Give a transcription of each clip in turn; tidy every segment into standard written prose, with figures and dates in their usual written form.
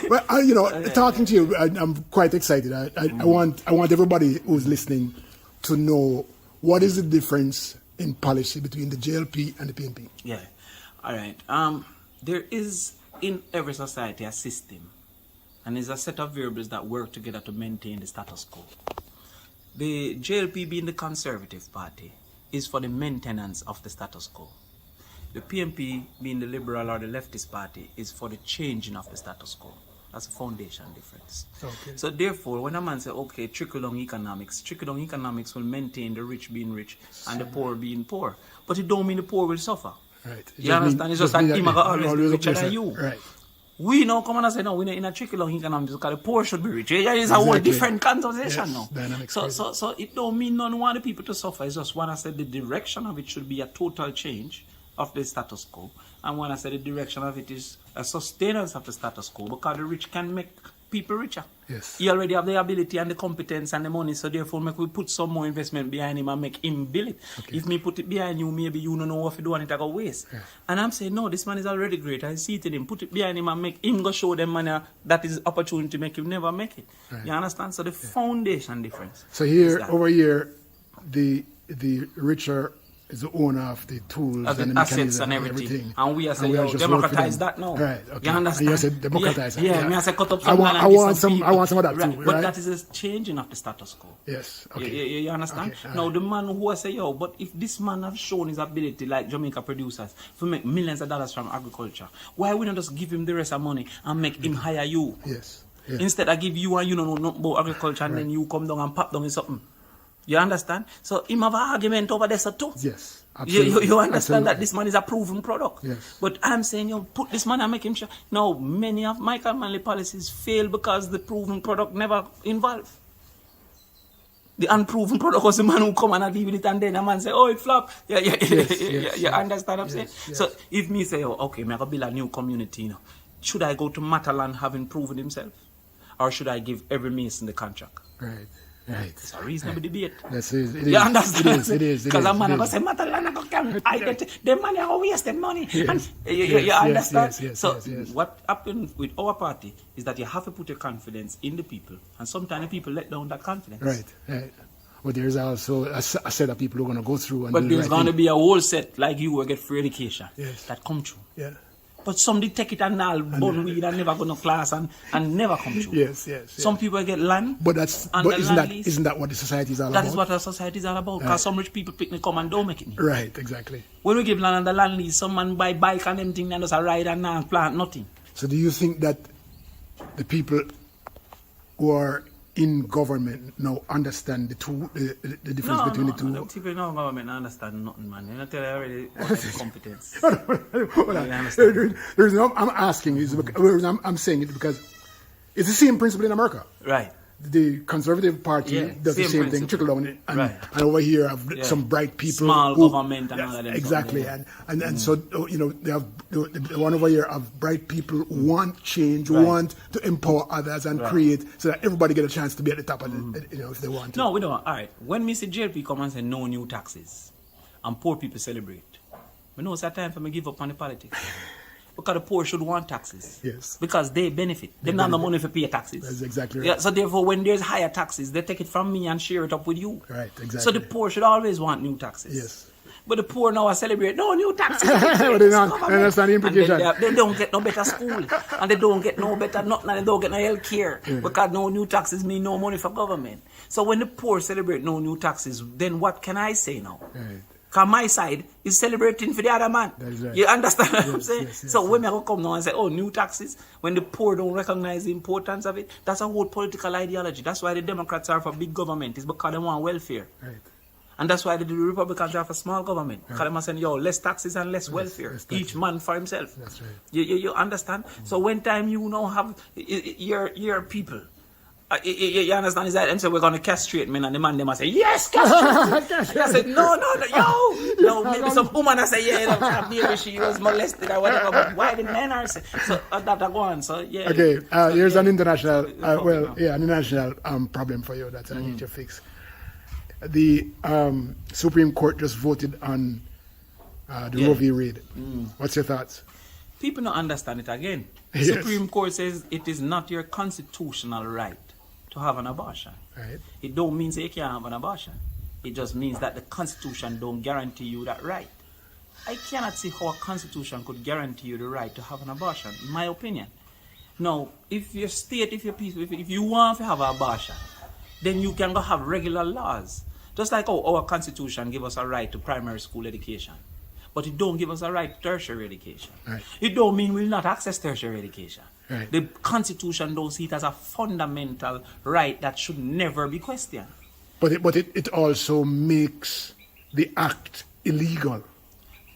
Well, talking to you, I'm quite excited. I want everybody who's listening to know what is the difference in policy between the JLP and the PNP. Yeah, all right. There is in every society a system, and there's a set of variables that work together to maintain the status quo. The JLP, being the Conservative Party, is for the maintenance of the status quo. The PNP, being the Liberal or the Leftist Party, is for the changing of the status quo. That's a foundation difference. Okay. So therefore, when a man says, okay, trickle-down economics will maintain the rich being rich and the poor being poor. But it don't mean the poor will suffer. Right. You understand? It's just that him always be richer than you. Right. We now come on and say, no, we're not in a trickle-down economics because the poor should be rich. It's a whole different conversation now. So it don't mean none want the people to suffer. It's just when I said the direction of it should be a total change of the status quo. And when I said the direction of it is a sustenance of the status quo, because the rich can make people richer. Yes. He already have the ability and the competence and the money, so therefore we put some more investment behind him and make him build it. Okay. If me put it behind you, maybe you don't know what to do and it go waste. Yeah. And I'm saying, no, this man is already great. I see it in him. Put it behind him and make him go show them money that is opportunity to make him never make it. Right. You understand? So the foundation difference. So here, over here, the richer is the owner of the tools of and the the assets and everything. And we are saying, democratize that now. Right, okay. You understand? And you said democratize yeah, that. Me I say cut up I want some of that right. too, right? But that is a changing of the status quo. Yes, okay. You understand? Okay, now, the man who I say, but if this man have shown his ability, like Jamaica producers, to make millions of dollars from agriculture, why we not just give him the rest of money and make him hire you? Yes. Instead I give you and you don't know nothing about agriculture and then you come down and pop down in something. You understand? So him have an argument over this too. Yes. Absolutely. You understand that this man is a proven product. Yes. But I'm saying, put this man and make him sure. No, many of Michael Manley policies fail because the proven product never involved. The unproven product was the man who come and deal with it, and then a man say, oh, it flop. You understand what I'm saying? Yes. So if me say, okay, I'm going to build a new community, should I go to Matalan having proven himself? Or should I give every Mason the contract? Right. It's a reasonable debate. It is. You understand? It is. Because a man going to say, Matalan, I get the money, I waste the money. Yes. And you understand? What happened with our party is that you have to put your confidence in the people. And sometimes the people let down that confidence. Right. But there's also a set of people who are going to go through. But there's going to be a whole set like you will get free education that come true. Yeah. But some they take it and all bun weed and never go to class and never come through. Yes. Some people get land. But isn't that what the society is all about? That is what our society is all about. Because some rich people pick me come and don't make it. Right, exactly. When we give land and the land lease, some man buy bike and everything and just a ride and now plant nothing. So do you think that the people who are in government now understand the difference between the two? No, people in our government understand nothing, man. You know, tell you already what is competence. I'm asking is I'm saying it because it's the same principle in America. Right. The Conservative Party does the same thing, trickle down, and over here have some bright people, small government, and all of them. Exactly, and so they have the one over here of bright people who want change, who want to empower others and create so that everybody get a chance to be at the top of it, if they want to. No, we don't. All right, when Mr. JLP come and say no new taxes, and poor people celebrate, we know it's a time for me to give up on the politics. Because the poor should want taxes. Yes. Because they benefit. They don't have the money for pay taxes. That's exactly right. Yeah, so therefore, when there's higher taxes, they take it from me and share it up with you. Right, exactly. So the poor should always want new taxes. Yes. But the poor now are celebrate, no new taxes. But they don't understand the implication. They don't get no better school. And they don't get no better nothing. And they don't get no health care. Because no new taxes mean no money for government. So when the poor celebrate no new taxes, then what can I say now? Right. Because my side is celebrating for the other man. That is right. You understand what I'm saying? So when I come now and say, oh, new taxes, when the poor don't recognize the importance of it, that's a whole political ideology. That's why the Democrats are for big government. It's because they want welfare. Right. And that's why the Republicans are for small government. Because they saying, less taxes and less welfare. Less each man for himself. That's right. You understand? So when time you now have your people, you understand? Is that them say we're gonna castrate men and the man them say yes, castrate. I said no, maybe some woman I say maybe she was molested or whatever. But why the men are saying so that go on? So Okay, here's an international international problem for you that I need to fix. The Supreme Court just voted on the Roe v. Wade. What's your thoughts? people don't understand it again. Yes. Supreme Court says it is not your constitutional right to have an abortion. Right. It don't mean that you can't have an abortion. It just means that the Constitution don't guarantee you that right. I cannot see how a Constitution could guarantee you the right to have an abortion, in my opinion. Now, if your state, if you want to have an abortion, then you can go have regular laws. Just like how our Constitution gives us a right to primary school education. But it don't give us a right to tertiary education. Right. It don't mean we'll not access tertiary education. Right. The Constitution don't see it as a fundamental right that should never be questioned. But it also makes the act illegal.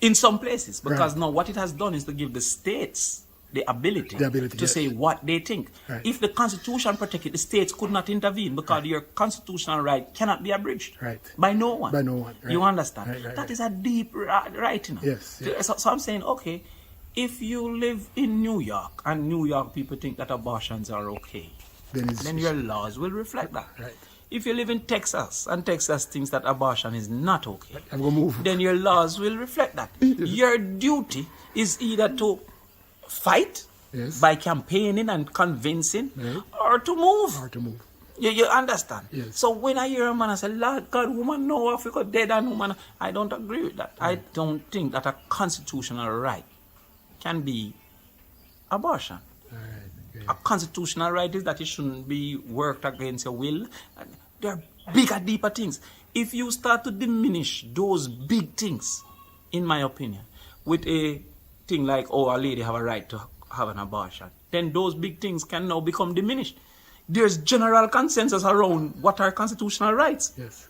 In some places, because Right. now what it has done is to give the states the ability to yes. say what they think. Right. If the Constitution protected, the states could not intervene because your constitutional right cannot be abridged. Right. By no one. By no one, right. You understand? Right, right, That right. is a deep right, you know. Yes, yes. So I'm saying, okay, if you live in New York and New York people think that abortions are okay, then your laws will reflect that. Right. If you live in Texas and Texas thinks that abortion is not okay, I'm gonna move. then your laws will reflect that. Your duty is either to fight Yes. by campaigning and convincing, Right. or to move. Or to move. You understand? Yes. So when I hear a man say, Lord God, woman, no, Africa dead and woman, I don't agree with that. I don't think that a constitutional right can be abortion. All right. Okay. A constitutional right is that it shouldn't be worked against your will. And there are bigger, deeper things. If you start to diminish those big things, in my opinion, with a thing like, oh, a lady have a right to have an abortion, then those big things can now become diminished. There's general consensus around what are constitutional rights, Yes.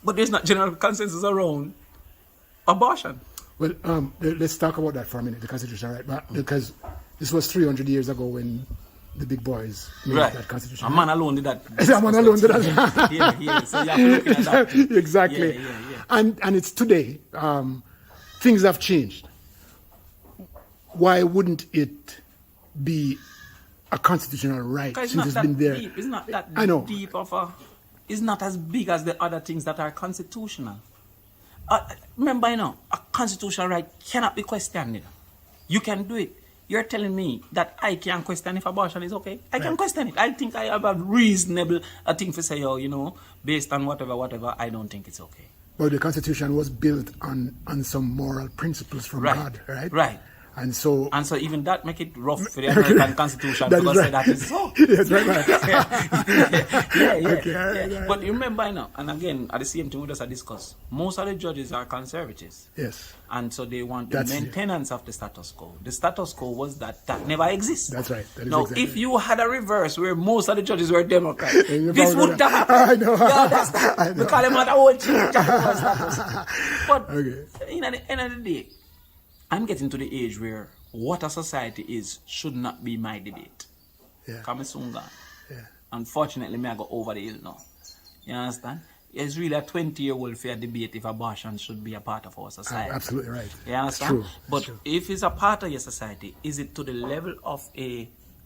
but there's not general consensus around abortion. Well, let's talk about that for a minute, the Constitution, right? But because this was 300 years ago when the big boys made Right. that Constitution. A man alone did that. A man alone did that. Yeah. So you have to look at that. too. Exactly. Yeah. And it's today. Things have changed. Why wouldn't it be a constitutional right Because since it's been there? Deep. It's not that I know. deep of a. It's not as big as the other things that are constitutional. Remember, a constitutional right cannot be questioned. You can do it. You're telling me that I can question if abortion is okay? I can question it. I think I have a reasonable thing to say, based on whatever, I don't think it's okay. But the Constitution was built on some moral principles from Right. God, right? Right. And so even that make it rough for the American Constitution That to is say right. that is so. Yes, right. Yeah. Okay, all right. But you remember and again, at the same time we just discuss, most of the judges are conservatives. Yes, And so they want the That's- maintenance of the status quo. The status quo was that never exists. that's right. That is Now, exactly if you had a reverse where most of the judges were Democrats, you this probably would have happened. I know. You understand? I know. Because they had a whole change of the status. But Okay. at the end of the day, I'm getting to the age where what a society is should not be my debate. Yeah. Come soon gone. Yeah. Unfortunately, I go over the hill now. You understand? It's really a 20-year-old fair debate if abortion should be a part of our society. Absolutely right. You understand? True. But True. if it's a part of your society, is it to the level of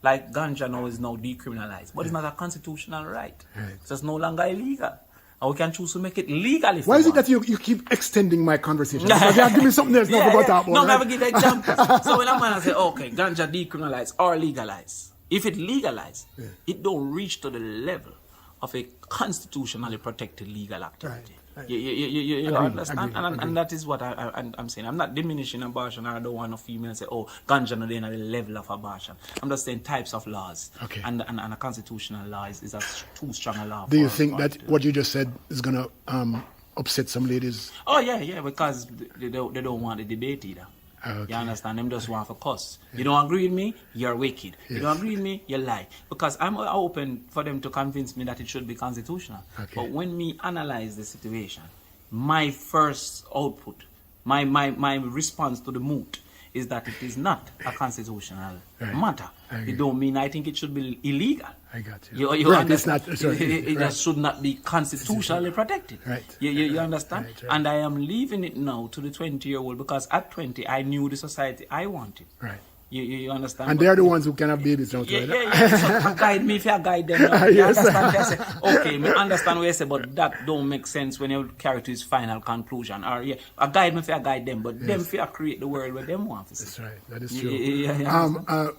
like ganja now is now decriminalized, but it's not a constitutional right. Right. So it's no longer illegal. And we can choose to make it legal if Why we is it want. that you keep extending my conversation? Because you have to give me something else now about that one. No, right? never give examples. So when a man say, okay, ganja decriminalize or legalize, if it legalize, it don't reach to the level of a constitutionally protected legal activity. Right. You Agree, understand? agree. And that is what I'm saying. I'm not diminishing abortion. I don't want a female to say, oh, ganja not at the level of abortion. I'm just saying types of laws. Okay. And a constitutional law is a too strong a law. Do you for- think for that it to- what you just said is going to upset some ladies? Oh, yeah, because they don't want the debate either. Okay. You understand? Them just want for cuss. You don't agree with me, you're wicked. You don't agree with me, you lie. Because I'm open for them to convince me that it should be constitutional. Okay. But when me analyze the situation, my first output, my response to the moot is that it is not a constitutional Right. matter. I agree. It don't mean I think it should be illegal. I got you. You Right, it's understand? not- sorry, it right. just should not be constitutionally protected. Right. You understand? Right. And I am leaving it now to the 20-year-old because at 20 I knew the society I wanted. Right. You understand? And they're the ones who can have babies now. So guide me if you guide them. No? You understand? I say, okay, me understand what you say, but that don't make sense when you carry to his final conclusion. Or I guide me if you guide them, but them if you create the world where them want to see. That's right. That is true.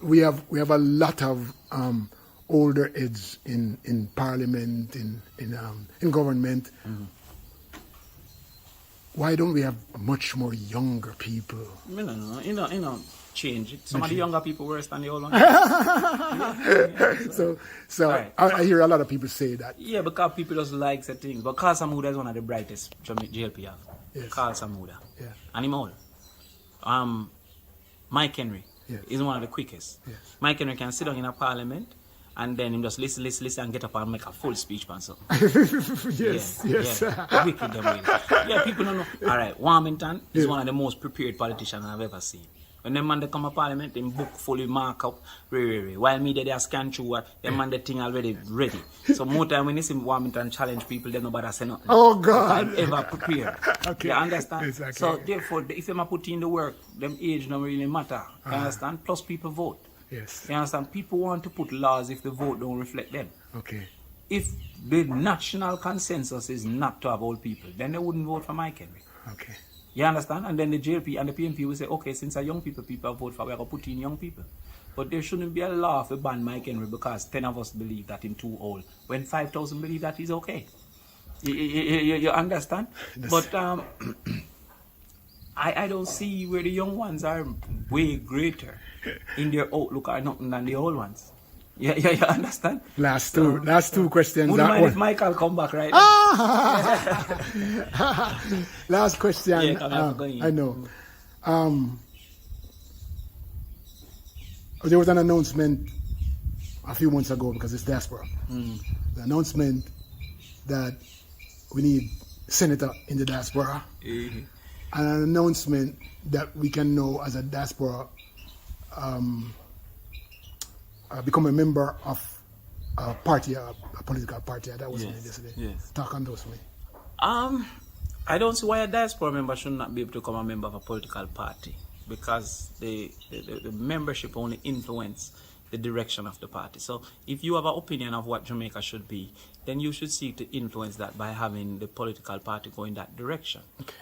We have a lot of older heads in parliament, in government. Mm-hmm. Why don't we have much more younger people? No. You know, change it. Some of the younger people worse than the old ones. So Right. I hear a lot of people say that. Yeah, because people just like the things. But Carl Samuda is one of the brightest JLP have. Yes. Carl Samuda. Yeah. And him old. Mike Henry Yes. is one of the quickest. Yes. Mike Henry can sit down in a parliament and then him just listen and get up and make a full speech on something. Yes. Yeah. Wicked them really. Yeah, people don't know. All right, Warmington is one of the most prepared politicians I've ever seen. When them man they come to parliament, them book fully mark up, while me they scan through what them man the thing already ready. So more time when you see Warmington challenge people, then nobody say nothing. Oh God! I'm ever prepared. Okay. You understand? Exactly. So therefore, if them put in the work, them age don't really matter. You understand? Plus people vote. Yes. You understand? People want to put laws if the vote don't reflect them. Okay. If the national consensus is not to have old people, then they wouldn't vote for Mike Henry. Okay. You understand? And then the JLP and the PNP will say, okay, since our young people vote for, we're going to put in young people. But there shouldn't be a law to ban Mike Henry because 10 of us believe that he's too old, when 5,000 believe that he's okay. You understand? Yes. But I don't see where the young ones are way greater in their outlook or nothing than the old ones. You understand? Last two questions. Wouldn't mind if Michael come back right Last question. Yeah, I know. There was an announcement a few months ago because it's diaspora. The announcement that we need senator in the diaspora. Mm-hmm. And an announcement that we can now, as a diaspora, become a member of a party, a political party. That was something yesterday. Yes. Talk on those, me. I don't see why a diaspora member should not be able to become a member of a political party, because the membership only influence the direction of the party. So if you have an opinion of what Jamaica should be, then you should seek to influence that by having the political party go in that direction. Okay.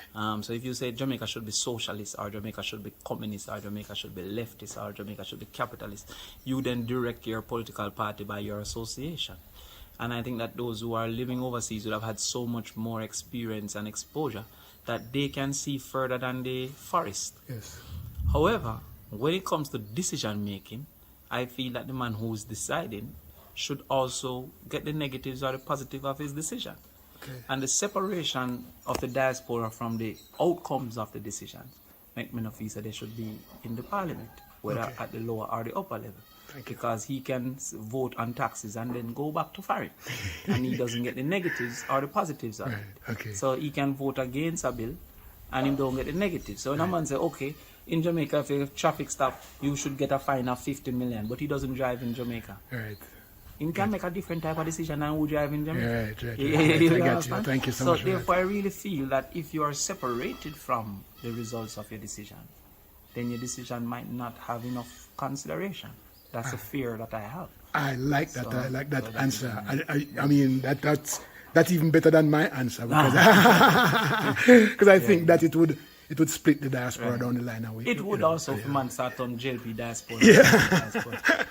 So if you say Jamaica should be socialist, or Jamaica should be communist, or Jamaica should be leftist, or Jamaica should be capitalist, you then direct your political party by your association. And I think that those who are living overseas would have had so much more experience and exposure that they can see further than the forest. Yes. However, when it comes to decision making, I feel that the man who's deciding should also get the negatives or the positive of his decision. Okay. And the separation of the diaspora from the outcomes of the decisions make me feel that they should be in the parliament, whether at the lower or the upper level. Because he can vote on taxes and then go back to foreign. And he doesn't get the negatives or the positives of it. Okay. So he can vote against a bill and he don't get the negatives. So when a man say, okay, in Jamaica, if you traffic stop, you should get a fine of 15 million, but he doesn't drive in Jamaica. Right. He can make a different type of decision than who drive in Jamaica. Right. You I understand? got you. Thank you so So much. therefore, I really feel that if you are separated from the results of your decision, then your decision might not have enough consideration. That's a fear that I have. I like that. So- I like that so that answer. is- I mean that's even better than my answer because because I think that it would split the diaspora down the line. And It would also, if man start on JLP diaspora.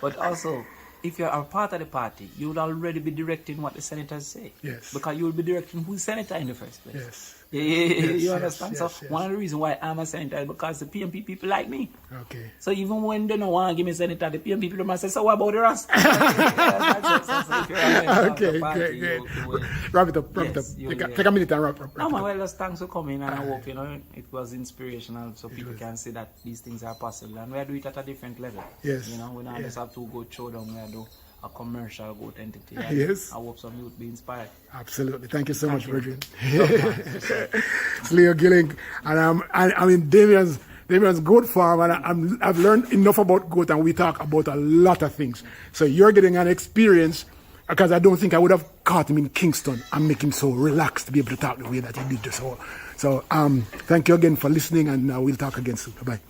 But also, if you are part of the party, you would already be directing what the senators say. Yes. Because you will be directing who's senator in the first place. Yes. You understand? yes, So yes. one of the reasons why I'm a senator is because the PNP people like me. Okay. So even when they don't want to give me senator, the PNP people must say, so what about the rest? Okay, great. Wrap it up. Yes, you will Take get- a minute and wrap No, it man, up. well, just thanks for coming and I hope, it was inspirational so people can see that these things are possible. And we do it at a different level. Yes. We don't just have to go show them, we do a commercial good entity. Yes. I hope some youth be inspired. Absolutely. Thank you so much, you. Virgin. It's Leo Gilling, and I mean Damien's goat farm, and I've learned enough about goat, and we talk about a lot of things. So you're getting an experience because I don't think I would have caught him in Kingston and make him so relaxed to be able to talk the way that he did this whole. So thank you again for listening, and we'll talk again soon. Bye.